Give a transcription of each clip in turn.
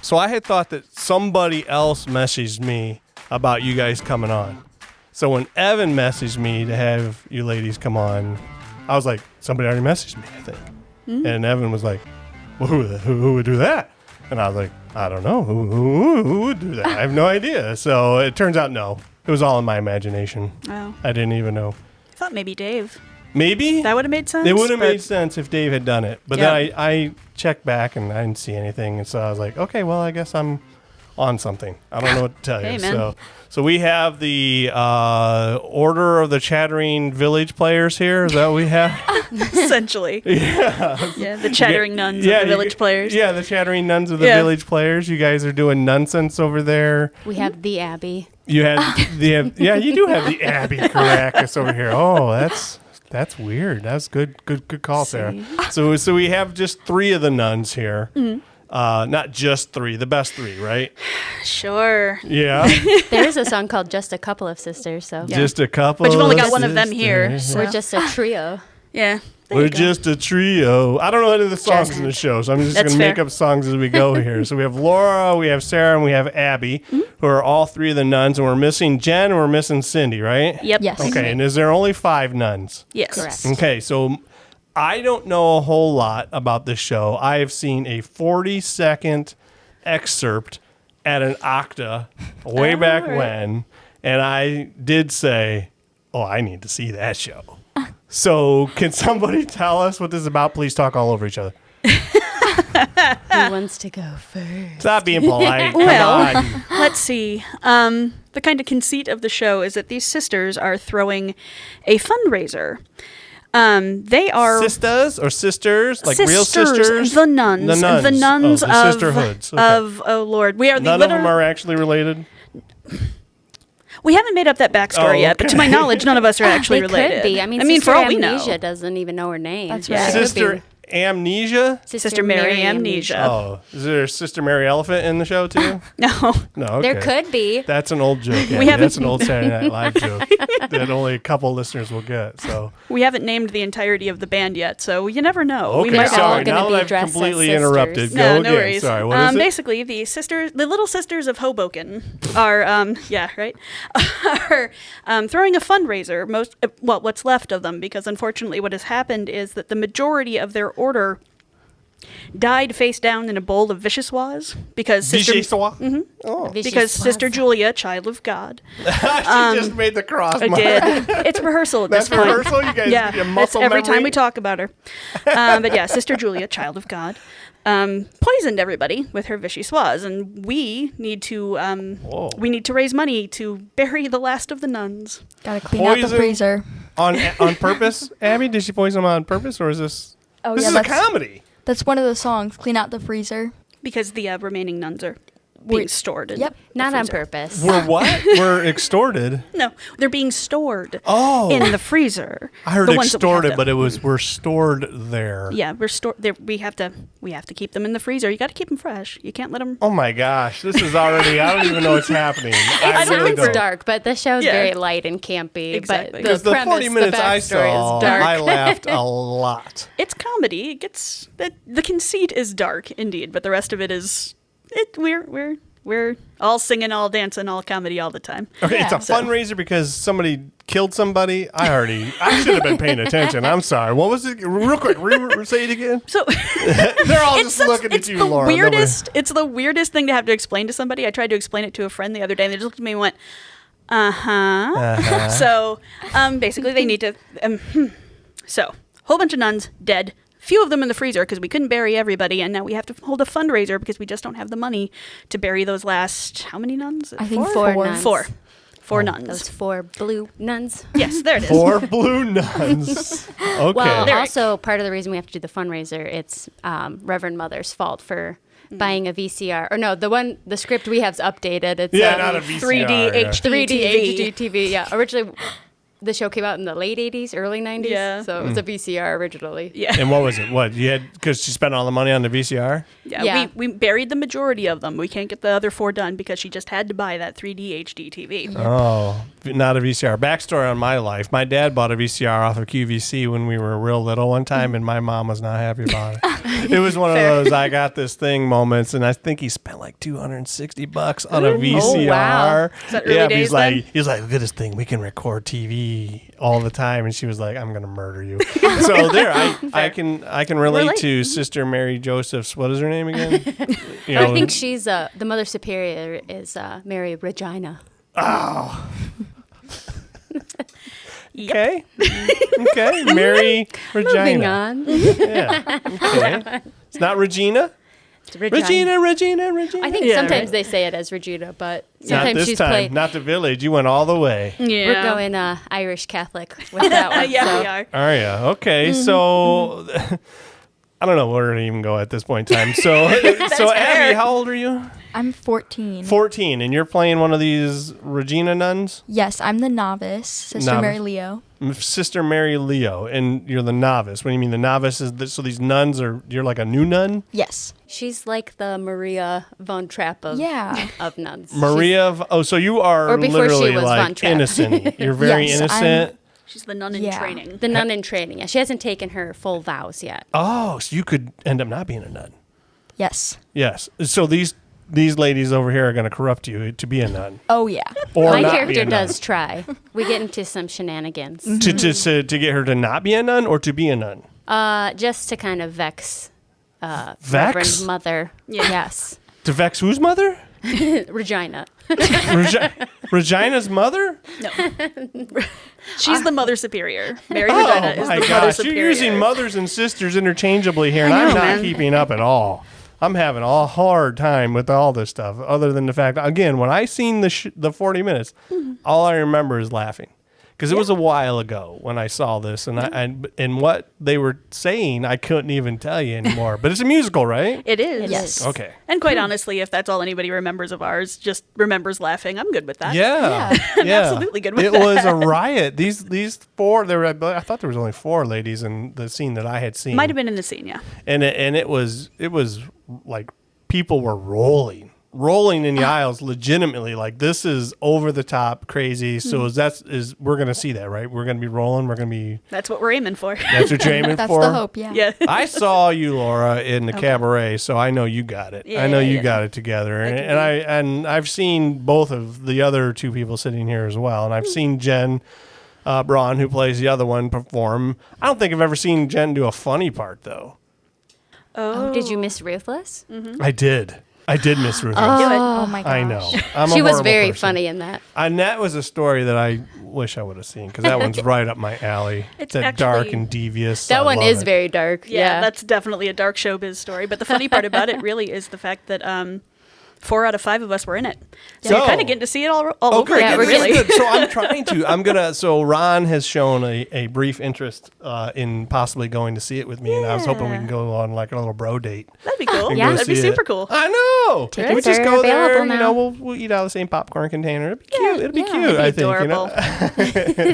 So I had thought that somebody else messaged me about you guys coming on. So when Evan messaged me to have you ladies come on, I was like, somebody already messaged me, I think. And Evan was like, well, who would do that? And I was like, I don't know. Who would do that? I have no idea. So it turns out, no. It was all in my imagination. Oh. I didn't even know. I thought maybe Dave. Maybe? That would have made sense. It would have made sense if Dave had done it. But Yeah. then I checked back and I didn't see anything. And so I was like, okay, well, I guess I'm on something. I don't know what to tell you. Hey, man. So we have the Order of the Chattering Village players here. Is that what we have? Essentially. Yeah, the chattering nuns of the village players. Yeah, the Chattering Nuns of the Village players. You guys are doing Nunsense over there. We have the Abbey. You yeah, you do have the Abbey Caracas over here. Oh, that's weird. That's good call, Sarah. So we have just 3 of the nuns here. Not just 3, the best 3, right? Sure. Yeah. There is a song called Just a Couple of Sisters, so Just a couple. But you've only got of one of them here. sisters. So. we're just a trio. Yeah. there We're you go. just a trio. I don't know any of the songs Just- in the show, so I'm just That's going to make fair. up songs as we go here. So we have Laura, we have Sarah, and we have Abby, who are all 3 of the nuns, and we're missing Jen, and we're missing Cindy, right? Yep. Yes. Okay, and is there only 5 nuns? Yes. Correct. Okay, so I don't know a whole lot about this show. I have seen a 40-second excerpt at an Octa way back right. when, and I did say, oh, I need to see that show. So can somebody tell us what this is about? Please talk all over each other. Who wants to go first? Stop being polite. Come Well, on. let's see. The kind of conceit of the show is that these sisters are throwing a fundraiser. They are Sisters or sisters? Like real sisters, sisters? the nuns, The nuns. the nuns Oh, the of sisterhoods. Okay. of oh Lord, we are the None of them are actually related? We haven't made up that backstory yet, but to my knowledge, none of us are actually They related. could be. I mean, for Sister all we know, Amnesia doesn't even know her name. That's So right. it could be Sister Amnesia? Sister Mary Amnesia. Oh, is there a Sister Mary Elephant in the show too? No, No, okay. There could be. That's an old joke. Yeah, haven't- that's an old Saturday Night Live joke that only a couple listeners will get. So we haven't named the entirety of the band yet, so you never know. We okay, might all sorry. gonna Now be that I've dressed as completely sisters. interrupted, No, go no again. worries. Sorry, what is it? Basically, the little sisters of Hoboken are, yeah, right, are throwing a fundraiser. What's left of them, because unfortunately, what has happened is that the majority of their order died face down in a bowl of vichyssoise because Vichyssoise? Oh, because Sister Julia, child of God, she just made the cross. I did. It's rehearsal at That's this point. rehearsal? You guys Yeah, get that's muscle every memory? time we talk about her. But yeah, Sister Julia, child of God, poisoned everybody with her vichyssoise, and we need to raise money to bury the last of the nuns. Gotta clean out the Poison? freezer. On purpose, Abby? Did she poison them on purpose, or is this? Oh, This yeah, is a that's- comedy. That's one of the songs. Clean out the freezer. Because the remaining nuns are being stored. In Yep. the Not on freezer. purpose. We're what? We're extorted. No, they're being stored Oh, in the freezer. I heard The ones that we have extorted, to- but we're stored there. yeah, we're stored. We have to keep them in the freezer. You got to keep them fresh. You can't let them. Oh my gosh, this is already. I don't even know what's happening. I It really sounds don't. dark, but the show's Yeah. very light and campy. Exactly. But Because the the premise, 40 minutes the I backstory saw, is dark. I laughed a lot. It's comedy. It gets the conceit is dark indeed, but the rest of it is we're all singing, all dancing, all comedy all the time. Okay, it's a So- fundraiser because somebody killed somebody. I should have been paying attention. I'm sorry. What was it? Real quick, say it again. So They're all just looking at you, the Laura. weirdest. It's the weirdest thing to have to explain to somebody. I tried to explain it to a friend the other day, and they just looked at me and went, Uh-huh. So basically, they need to. So whole bunch of nuns dead. Few of them in the freezer because we couldn't bury everybody, and now we have to hold a fundraiser because we just don't have the money to bury those last. How many nuns? I think Four four. nuns. Four nuns. Those 4 blue nuns. Yes, there it is. 4 blue nuns. Okay. Well, There- also part of the reason we have to do the fundraiser, it's Reverend Mother's fault for buying a VCR. Or no, the script we have is updated. It's not a VCR. 3D yeah. HD 3D TV. HD TV. Yeah, originally the show came out in the late 80s, early 90s. Yeah. So it was a VCR originally. Yeah. And what was it? What you had? Because she spent all the money on the VCR. Yeah, we buried the majority of them. We can't get the other 4 done because she just had to buy that 3D HD TV. Oh, not a VCR. Backstory on my life. My dad bought a VCR off of QVC when we were real little one time, and my mom was not happy about it. It was one of those I got this thing moments, and I think he spent like $260 on a VCR. Oh, wow. Is that early days then? He's like, look at this thing. We can record TV all the time. And she was like, I'm gonna murder you. So there, I can relate to Sister Mary Joseph's. What is her name again? I think she's the Mother Superior is Mary Regina. Oh. Okay. Okay. Mary Regina. Moving on. Yeah. Okay. It's not Regina. It's Regina. Regina. I think sometimes they say it as Regina, but Not sometimes this she's time. played. Not the village. You went all the way. Yeah. We're going Irish Catholic with that one. Yeah, so. we are. Are you? Okay. So I don't know where to even go at this point in time. So Abby, how old are you? I'm 14. 14, and you're playing one of these Regina nuns? Yes, I'm the novice, Sister Novice. Mary Leo. Sister Mary Leo, and you're the novice. What do you mean the novice is so these nuns you're like a new nun? Yes. She's like the Maria von Trapp of nuns. So you are Or before she literally was like Von Trapp. innocent. You're very Yes, innocent. She's the nun in training. The nun in training. Yeah, she hasn't taken her full vows yet. Oh, so you could end up not being a nun. Yes. Yes. So these ladies over here are going to corrupt you to be a nun. Oh, yeah. Or My not be character a nun. does try. We get into some shenanigans. To get her to not be a nun or to be a nun? Just to kind of vex Vex? Reverend Mother. Yeah. Yes. To vex whose mother? Regina. Regina's mother? No. She's the Mother Superior. Mary Oh Regina is my the Mother gosh, Superior. you're using mothers and sisters interchangeably here, and I know, I'm not man. keeping up at all. I'm having a hard time with all this stuff, other than the fact, again, when I seen the 40 minutes, all I remember is laughing. Because it was a while ago when I saw this, and and what they were saying, I couldn't even tell you anymore. But it's a musical, right? It is. Yes. Okay. And quite honestly, if that's all anybody remembers of ours, just remembers laughing, I'm good with that. Yeah. I'm absolutely good with it that. It was a riot. These four, I thought there was only 4 ladies in the scene that I had seen. Might have been in the scene, yeah. And it was like people were rolling in the aisles legitimately, like this is over the top crazy. So we're gonna see that, right? We're gonna be rolling, That's what we're aiming for. that's what you're aiming That's for. the hope, yeah. Yeah. I saw you, Laura, in the cabaret, so I know you got it. I know you got it together. And I've seen both of the other 2 people sitting here as well, and I've seen Jen Braun, who plays the other one, perform. I don't think I've ever seen Jen do a funny part though. Oh. Did you miss Ruthless? I did miss Ruth. Oh, my gosh. I know. I'm She a was horrible very person. funny in that. And that was a story that I wish I would have seen, because that one's right up my alley. It's that dark actually- and devious. That I one love is it. very dark. Yeah, that's definitely a dark showbiz story. But the funny part about it really is the fact that 4 out of 5 of us were in it. So you're kind of getting to see it all over Okay, again, good, really. good. So I'm gonna. So Ron has shown a brief interest in possibly going to see it with me, and I was hoping we can go on like a little bro date. That'd be cool. and Yeah. go That'd be see super it. cool. I know. Tickets We just are go there. available now. We'll eat out of the same popcorn container. It'd be cute. It'd be cute. That'd I be think. adorable.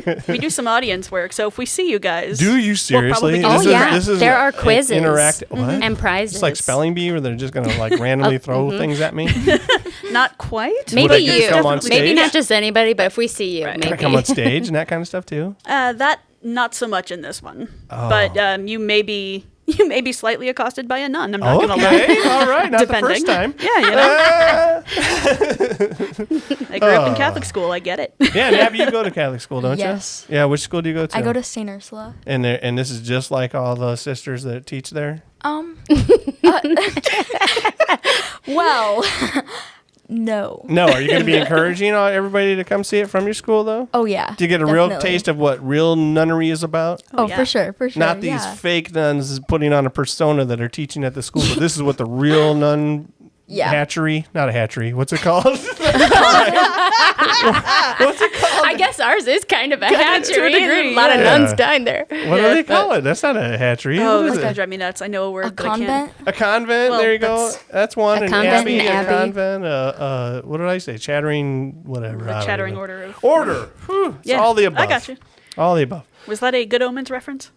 You know? We do some audience work, so if we see you guys, Do you we'll probably seriously? do Oh, some yeah. This is There are an quizzes Interactive. What? and prizes. It's like spelling bee, where they're just gonna like randomly throw things at me. Not quite. Would I Maybe get to you. come on Maybe stage? not just anybody, but if we see you, Right. Can I maybe. come on stage and that kind of stuff too? That not so much in this one, Oh. but you may be slightly accosted by a nun. I'm not gonna lie. Okay, all right, not Depending. the first time. Yeah, you know. I grew up in Catholic school. I get it. Yeah, Nab, you go to Catholic school, don't Yes. you? Yeah, which school do you go to? I go to St. Ursula. And this is just like all the sisters that teach there? Well, no. No, are you going to be encouraging everybody to come see it from your school, though? Oh, yeah. Do you get a real definitely. taste of what real nunnery is about? Oh, yeah. for sure. Not these yeah. fake nuns putting on a persona that are teaching at the school, but this is what the real nun Yeah. hatchery, not a hatchery, what's it called? What's it called? I guess ours is kind of a hatchery. to a degree, A lot of yeah. nuns dying there. What do they call it? That's not a hatchery. Oh, What is that's it? gonna drive me nuts. I know a word, A but I can't. convent? A convent, Well, there you go. That's one. A An convent, abbey, an a abbey. convent, what did I say? Chattering, whatever. I The don't chattering know. order of. Order. Whew. It's Yeah, all the above. I got you. All the above. Was that a Good Omens reference?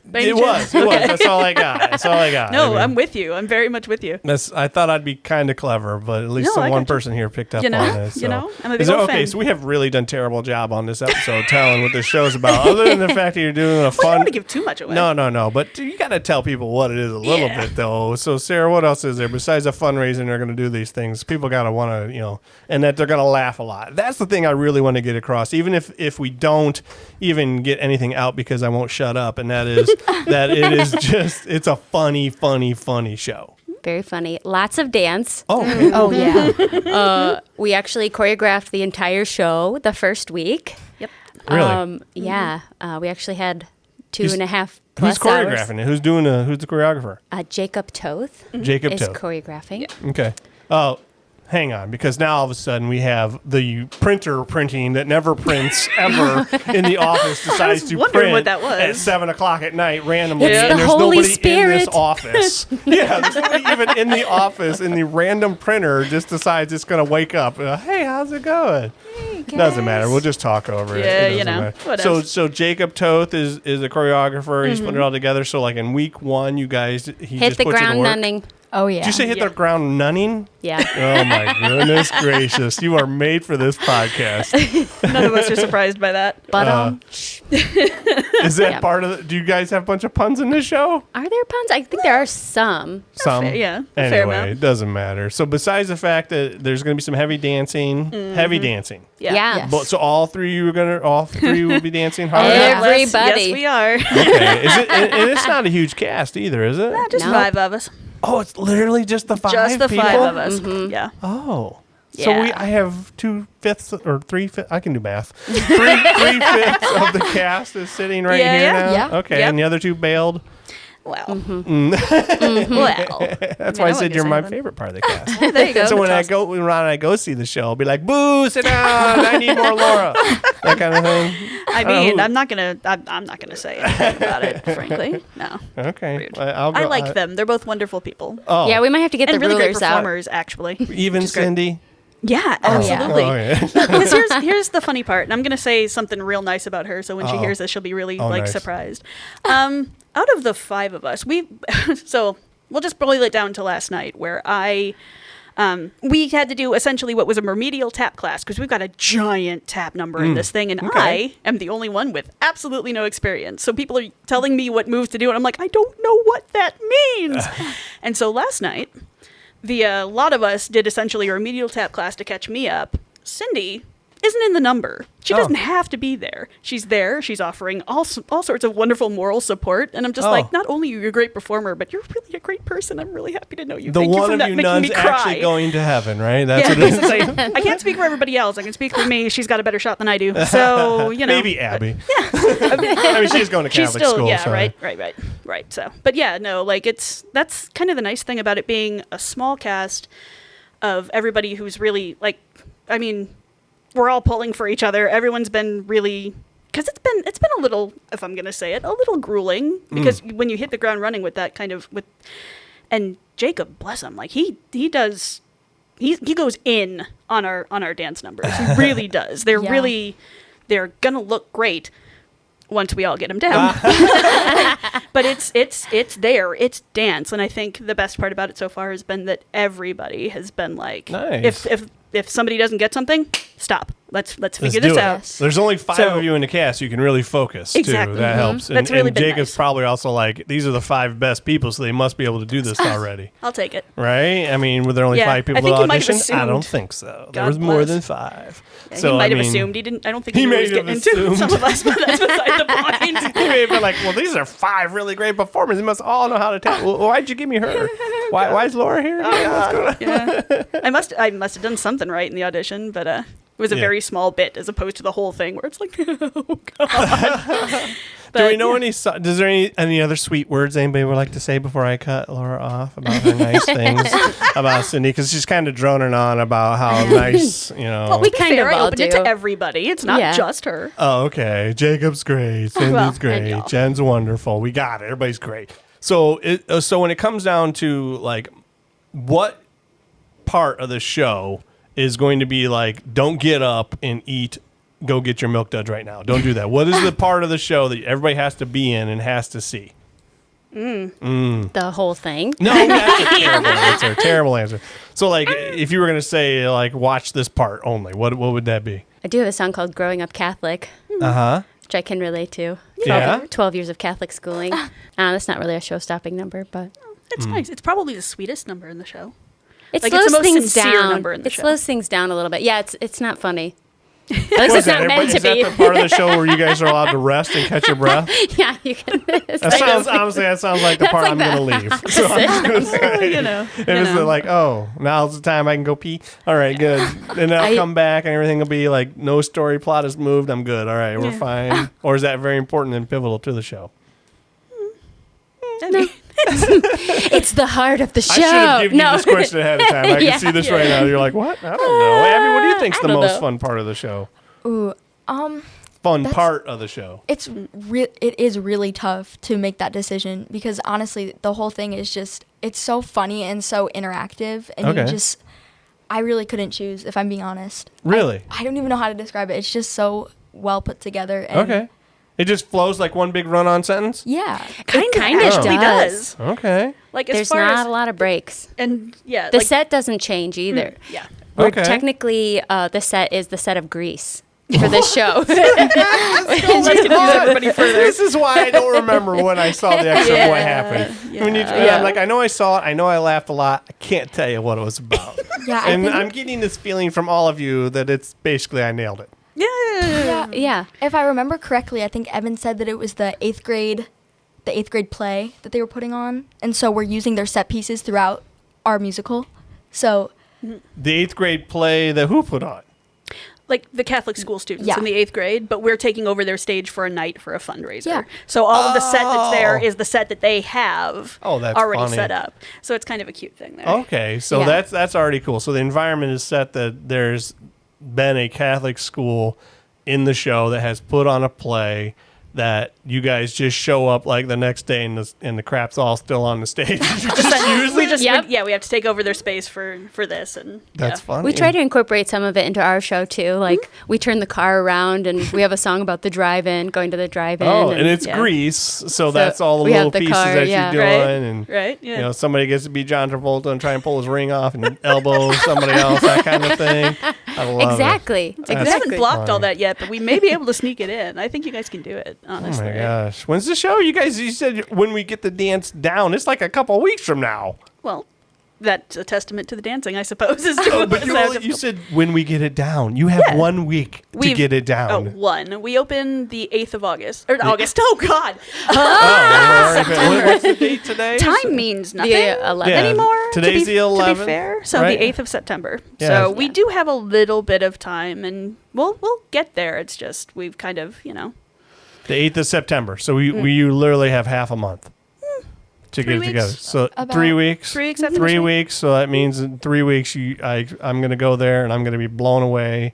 by any It chance? was. That's all I got. That's all I got. No, I mean, I'm with you. I'm very much with you. I thought I'd be kind of clever, but at least No, I one got you. person here picked up You know? on this. You know? I'm a big Is it old okay? fan. So we have really done a terrible job on this episode telling what this show's about, other than the fact that you're doing a Well, you don't fun. want to give too much away. No. But you got to tell people what it is a little Yeah. bit, though. So, Sarah, what else is there besides a fundraising? They're going to do these things. People got to want to, and that they're going to laugh a lot. That's the thing I really want to get across, even if we don't even get anything out because I won't shut up, and that is that it is just it's a funny show. Very funny. Lots of dance. Oh, okay. Oh yeah. We actually choreographed the entire show the first week. Yep. Really? Yeah. We actually had two Who's- and a half Who's plus hours. choreographing it? Who's the choreographer? Jacob Toth Jacob is Toth. choreographing. Okay. Oh, hang on, because now all of a sudden we have the printer printing that never prints ever in the office decides to wondering print what that was. at 7:00 at night randomly. It's and the there's Holy nobody in this Spirit. office. Yeah, there's nobody even in the office, and the random printer just decides it's going to wake up. Hey, how's it going? Doesn't matter. We'll just talk over it. Yeah, It doesn't matter. whatever. So Jacob Toth is a choreographer. He's putting it all together. So like in week 1, you guys he Hit just the put you to ground work. running. Oh yeah. Did you say hit Yeah. the ground nunning? Yeah. Oh my goodness gracious! You are made for this podcast. None of us are surprised by that. But Is that Yeah. part of? Do you guys have a bunch of puns in this show? are there puns? I think there are some. Some, yeah, a fair Anyway, amount. it doesn't matter. So besides the fact that there's going to be some heavy dancing, heavy dancing. Yeah. Yeah. But so all three will be dancing hard. Yeah. Everybody. Yes, we are. Okay. Is it? And it's not a huge cast either, is it? Just No. 5 of us. Oh, it's literally just the 5 Just the people? 5 of us. Yeah. Oh. Yeah. So I have 2/5 or 3/5. I can do math. 3/5 of the cast is sitting right Yeah, here yeah. now. Yeah. Okay, Yep. and the other 2 bailed. Well. Mm. Well. That's I why I wouldn't said get you're my something. favorite part of the cast. There you go. So when Ron and I go see the show, I'll be like, "Boo! Sit down! I need more Laura." That kind of thing. I don't know mean, who- I'm not gonna say anything about it. Frankly, no. Okay, Rude. I'll go, I like them. They're both wonderful people. Oh, Yeah, we might have to get And the really great rulers out. performers, actually. even which is great. Cindy. Yeah, Oh, yeah. absolutely. Oh, yeah. Because here's the funny part, and I'm gonna say something real nice about her. So when she hears this, she'll be really nice. surprised. Out of the 5 of us, so we'll just boil it down to last night, where we had to do essentially what was a remedial tap class because we've got a giant tap number in this thing, and Okay. I am the only one with absolutely no experience. So people are telling me what moves to do, and I'm like, I don't know what that means. And so last night, the lot of us did essentially a remedial tap class to catch me up. Cindy isn't in the number. She doesn't have to be there. She's there. She's offering all sorts of wonderful moral support. And I'm just like, not only are you a great performer, but you're really a great person. I'm really happy to know you. The Thank you one for of not you making nuns me cry. actually going to heaven, right? That's Yeah, what it is. basically. I can't speak for everybody else. I can speak for me. She's got a better shot than I do. So, Maybe Abby. Yeah. I mean, she's going to She's Catholic still, school. yeah, so. right. So, but yeah, no, like that's kind of the nice thing about it being a small cast of everybody who's really like, I mean, we're all pulling for each other. Everyone's been really, because it's been a little, if I'm gonna say it, a little grueling because when you hit the ground running with that kind of and Jacob, bless him, like he goes in on our dance numbers. He really does. They're gonna look great once we all get them down. But it's there. It's dance, and I think the best part about it so far has been that everybody has been like, Nice. if somebody doesn't get something, stop. Let's figure do this it. out. There's only 5 So- of you in the cast. You can really focus Exactly. too. That helps. That's really and been Jacob's nice. probably also like, these are the 5 best people, so they must be able to do this already. I'll take it. Right? I mean, were there only Yeah, 5 people I think that he might have auditioned? I don't assumed. think so. There God was more bless. than 5. Yeah, So, he might I have mean, assumed he didn't. I don't think he he knew may he was have getting into assumed. some of us, but that's beside the point. He may have been like, well, these are 5 really great performers. They must all know how to tap. Well, why'd you give me her? Why is Laura here? What's going on? Yeah, I must have done something right in the audition, but it was a Yeah. very small bit as opposed to the whole thing where it's like, oh god. Do we know any? Is there any other sweet words anybody would like to say before I cut Laura off about her nice things about Cindy? Because she's kind of droning on about how nice, Well, we kind of I all opened it do. to everybody. It's not Yeah. just her. Oh, okay. Jacob's great. Cindy's Well, I great. know. Jen's wonderful. We got it. Everybody's great. So, so when it comes down to like, what part of the show is going to be like, don't get up and eat go get your milk duds right now. Don't do that. What is the part of the show that everybody has to be in and has to see? The whole thing. No, that's a terrible answer. Terrible answer. So, like, if you were going to say, like, watch this part only, what would that be? I do have a song called Growing Up Catholic, Uh-huh. which I can relate to. Yeah? 12 years of Catholic schooling. That's not really a show-stopping number, but It's nice. It's probably the sweetest number in the show. it Like, it's slows the most things sincere down. number in the It show. slows things down a little bit. Yeah, it's not funny. At least What is it's that? not meant to Is that be. the part of the show where you guys are allowed to rest and catch your breath? Yeah, you can. That sounds like the part like I'm going to leave. So I'm just going to say. You know. And it's like, oh, now's the time I can go pee. All right, good. And then I'll come back and everything will be like, no story plot has moved. I'm good. All right, we're fine. Or is that very important and pivotal to the show? It's the heart of the show. I should have given you this question ahead of time. I Yeah. can see this right now. You're like, what? I don't know. Abby, what do you think's the don't most know. fun part of the show? Ooh, Part of the show. it is really tough to make that decision because honestly, the whole thing is just it's so funny and so interactive, and Okay. I really couldn't choose if I'm being honest. Really? I don't even know how to describe it. It's just so well put together. And Okay. It just flows like one big run-on sentence? Yeah. Kind of kinda actually does. does. Okay. Like, as There's far not as a lot of breaks. and yeah, The like, set doesn't change either. yeah. We're Okay. technically the set is the set of Grease for this show. Let's confuse everybody further. This is why I don't remember when I saw the extra of what happened. Yeah. I'm like, I know I saw it. I know I laughed a lot. I can't tell you what it was about. Yeah. I And think I'm getting this feeling from all of you that it's basically I nailed it. Yeah. Yeah. if I remember correctly, I think Evan said that it was the eighth grade play that they were putting on, and so we're using their set pieces throughout our musical. So The 8th grade play that who put on? Like the Catholic school students Yeah. in the 8th grade, but we're taking over their stage for a night for a fundraiser. Yeah. So all of the set that's there Oh. is the set that they have Oh, that's already funny. set up. So it's kind of a cute thing there. Okay, so Yeah. that's already cool. So the environment is set that there's been a Catholic school in the show that has put on a play that you guys just show up like the next day and the crap's all still on the stage. Yep. We have to take over their space for this, and That's yeah. funny. We try to incorporate some of it into our show too. Like we turn the car around and we have a song about the drive-in, going to the drive-in. Oh, and it's yeah. Grease, so that's all the we little have the pieces car, that yeah. you're doing, Right. and Right? Yeah. you know somebody gets to be John Travolta and try and pull his ring off and elbow somebody else, that kind of thing. I love Exactly. we haven't Exactly. blocked all funny. that yet, but we may be able to sneak it in. I think you guys can do it, Oh honestly. my gosh, when's the show? You said when we get the dance down, it's like a couple weeks from now. Well, that's a testament to the dancing, I suppose. Is Oh, but you said when we get it down. You have Yeah. 1 week to get it Oh, down. one. We open the 8th of August. Or August. Oh, God. What's the date today? Time means nothing The 11th. Yeah. anymore. Today's the 11th, To be fair. So right? the 8th of September. Yeah. So we do have a little bit of time, and we'll get there. It's just we've kind of, The 8th of September. So you literally have half a month to 3 get it weeks. together. So About 3 weeks. 3 weeks after 3 this week. weeks. So that means in 3 weeks, I'm going to go there and I'm going to be blown away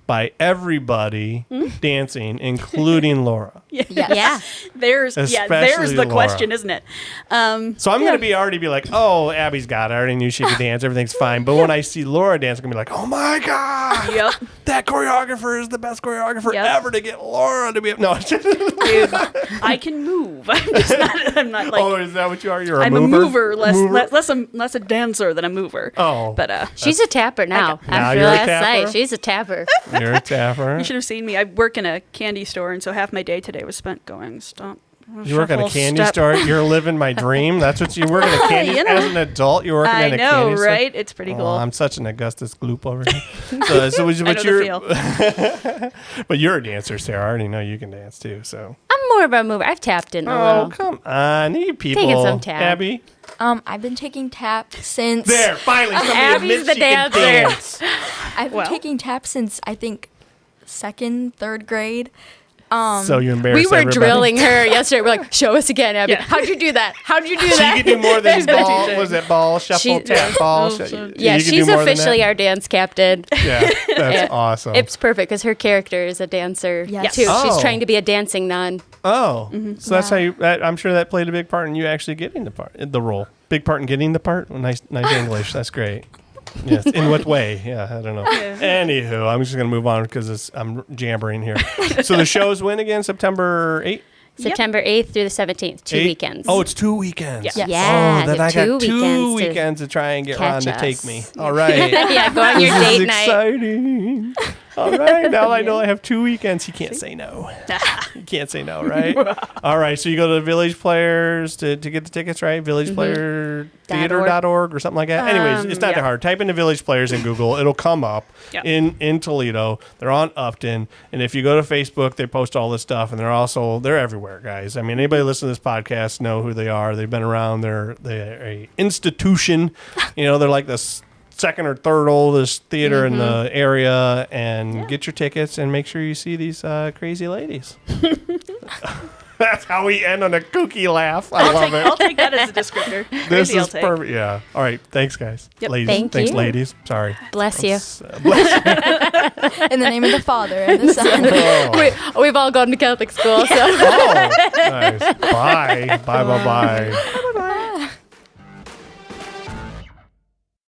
by everybody dancing, including Laura. Yes. Yeah. there's Especially the Laura. question, isn't it? So I'm going to already be like, oh, Abby's got it. I already knew she could dance. Everything's fine. But when I see Laura dance, I'm going to be like, oh my God. Yep. That choreographer is the best choreographer Yep. ever to get Laura to be. No. Dude, I can move. I'm not like. Oh, is that what you are? You're a I'm mover? a mover, less a dancer than a mover. Oh. But She's a tapper now. Now After you're a last tapper? night, she's a tapper. You're a tapper. you should have seen me. I work in a candy store, and so half my day today was spent going stomp. You work at a shuffle, candy step. store. You're living my dream. That's what you work at a candy. You know. As an adult, you're working I at a know, candy store. right? It's pretty cool. Oh, I'm such an Augustus Gloop over here. So I know but the you're, feel. but you're a dancer, Sarah. I already know you can dance too. So. I'm more of a mover. I've tapped in a Oh, little. come on, you people. Taking some tap. Abby. I've been taking tap since There, finally, somebody Abby's admits the she can dancer. dance. I've been Well. taking tap since I think 2nd, 3rd grade. So you embarrassed We were everybody. drilling her yesterday. We're like, show us again, Abby. Yeah. How'd you do that? How'd you do She that? could do more than She's been ball. teaching. Was it ball, shuffle, She- tap, ball? Yeah, you could do she's more than officially that? our dance captain. Yeah, that's Yeah. awesome. It's perfect because her character is a dancer Yes. too. Oh. She's trying to be a dancing nun. Oh, so that's how Yeah. you. I'm sure that played a big part in you actually getting the role. Big part in getting the part. Well, nice English. That's great. Yes. In what way? Yeah, I don't know. Yeah. Anywho, I'm just going to move on because I'm jabbering here. So the show's when again? September 8th? September 8th through the 17th, 2 weekends. Oh, it's 2 weekends. Yeah. Yes. Yeah, Oh, then I got 2 to weekends to try and get Ron catch to take me. us. All right. Yeah, go on your This is date night. exciting. All right. Now I know I have 2 weekends. He can't say no. He can't say no, right? All right. So you go to the Village Players to get the tickets, right? VillagePlayerTheater.org or something like that. Anyways, it's not that hard. Type in the Village Players in Google. It'll come up in Toledo. They're on Upton. And if you go to Facebook, they post all this stuff. And they're everywhere, guys. I mean, anybody listening to this podcast know who they are. They've been around. They're a institution. They're like this second or third oldest theater in the area, and get your tickets and make sure you see these crazy ladies. That's how we end on a kooky laugh. I love it. I'll take that as a descriptor. This Crazy, is perfect. Yeah. All right. Thanks, guys. Yep. Ladies. Thanks, you. ladies. Sorry. Bless you. Bless In the name of the Father and the Son. Oh. We've all gone to Catholic school, so. Oh, nice. Bye. Bye.